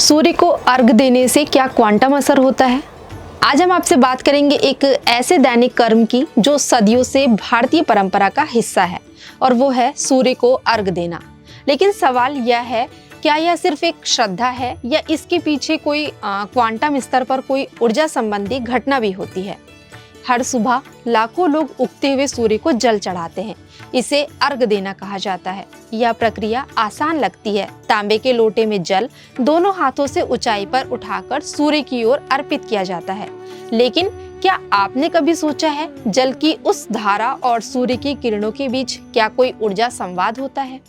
सूर्य को अर्घ देने से क्या क्वांटम असर होता है? आज हम आपसे बात करेंगे एक ऐसे दैनिक कर्म की जो सदियों से भारतीय परंपरा का हिस्सा है और वो है सूर्य को अर्घ देना। लेकिन सवाल यह है, क्या यह सिर्फ एक श्रद्धा है या इसके पीछे कोई क्वांटम स्तर पर कोई ऊर्जा संबंधी घटना भी होती है? हर सुबह लाखों लोग उगते हुए सूर्य को जल चढ़ाते हैं। इसे अर्घ देना कहा जाता है। यह प्रक्रिया आसान लगती है। तांबे के लोटे में जल दोनों हाथों से ऊंचाई पर उठाकर सूर्य की ओर अर्पित किया जाता है। लेकिन क्या आपने कभी सोचा है, जल की उस धारा और सूर्य की किरणों के बीच क्या कोई ऊर्जा संवाद होता है?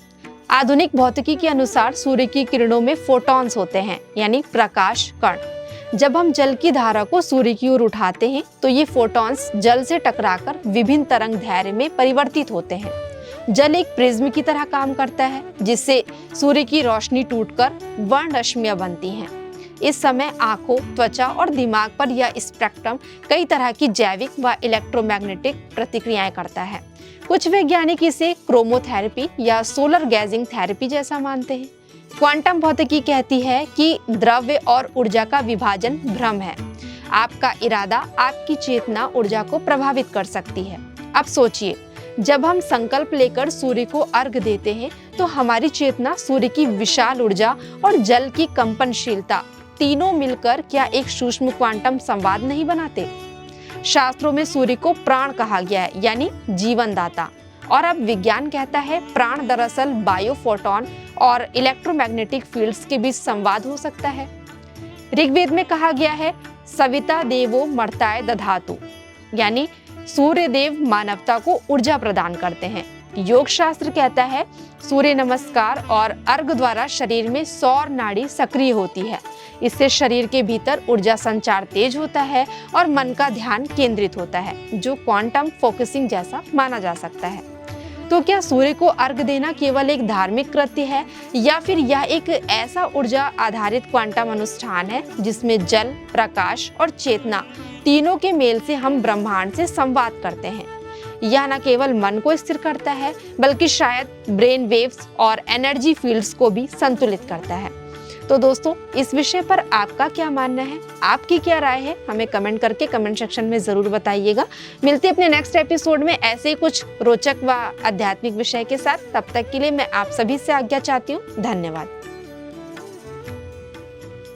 आधुनिक भौतिकी के अनुसार सूर्य की किरणों में फोटॉन्स होते हैं, यानी प्रकाश कण। जब हम जल की धारा को सूर्य की ओर उठाते हैं तो ये फोटॉन्स जल से टकराकर विभिन्न तरंग दैर्घ्य में परिवर्तित होते हैं। जल एक प्रिज्म की तरह काम करता है, जिससे सूर्य की रोशनी टूटकर वर्णरश्मियां बनती हैं। इस समय आंखों, त्वचा और दिमाग पर यह स्पेक्ट्रम कई तरह की जैविक व इलेक्ट्रोमैग्नेटिक प्रतिक्रियाएं करता है। कुछ वैज्ञानिक इसे क्रोमोथेरेपी या सोलर गैजिंग थेरेपी जैसा मानते हैं। क्वांटम भौतिकी कहती है कि द्रव्य और ऊर्जा का विभाजन भ्रम है। आपका इरादा आपकी चेतना ऊर्जा को प्रभावित कर सकती है। अब सोचिए, जब हम संकल्प लेकर सूर्य को अर्घ देते हैं तो हमारी चेतना, सूर्य की विशाल ऊर्जा और जल की कंपनशीलता तीनों मिलकर क्या एक सूक्ष्म क्वांटम संवाद नहीं बनाते? शास्त्रों में सूर्य को प्राण कहा गया है, यानी जीवनदाता। और अब विज्ञान कहता है प्राण दरअसल बायोफोटॉन और इलेक्ट्रोमैग्नेटिक फील्ड्स के बीच संवाद हो सकता है। ऋग्वेद में कहा गया है सविता देवो मर्ताय दधातु, यानी सूर्य देव मानवता को ऊर्जा प्रदान करते हैं। योग शास्त्र कहता है सूर्य नमस्कार और अर्घ द्वारा शरीर में सौर नाड़ी सक्रिय होती है। इससे शरीर के भीतर ऊर्जा संचार तेज होता है और मन का ध्यान केंद्रित होता है, जो क्वांटम फोकसिंग जैसा माना जा सकता है। तो क्या सूर्य को अर्घ देना केवल एक धार्मिक कृत्य है या फिर यह एक ऐसा ऊर्जा आधारित क्वांटम अनुष्ठान है जिसमें जल, प्रकाश और चेतना तीनों के मेल से हम ब्रह्मांड से संवाद करते हैं? यह न केवल मन को स्थिर करता है बल्कि शायद ब्रेन वेव्स और एनर्जी फील्ड्स को भी संतुलित करता है। तो दोस्तों, इस विषय पर आपका क्या मानना है? आपकी क्या राय है? हमें कमेंट करके कमेंट सेक्शन में जरूर बताइएगा। मिलते हैं अपने नेक्स्ट एपिसोड में ऐसे ही कुछ रोचक व आध्यात्मिक विषय के साथ। तब तक के लिए मैं आप सभी से आज्ञा चाहती हूँ। धन्यवाद।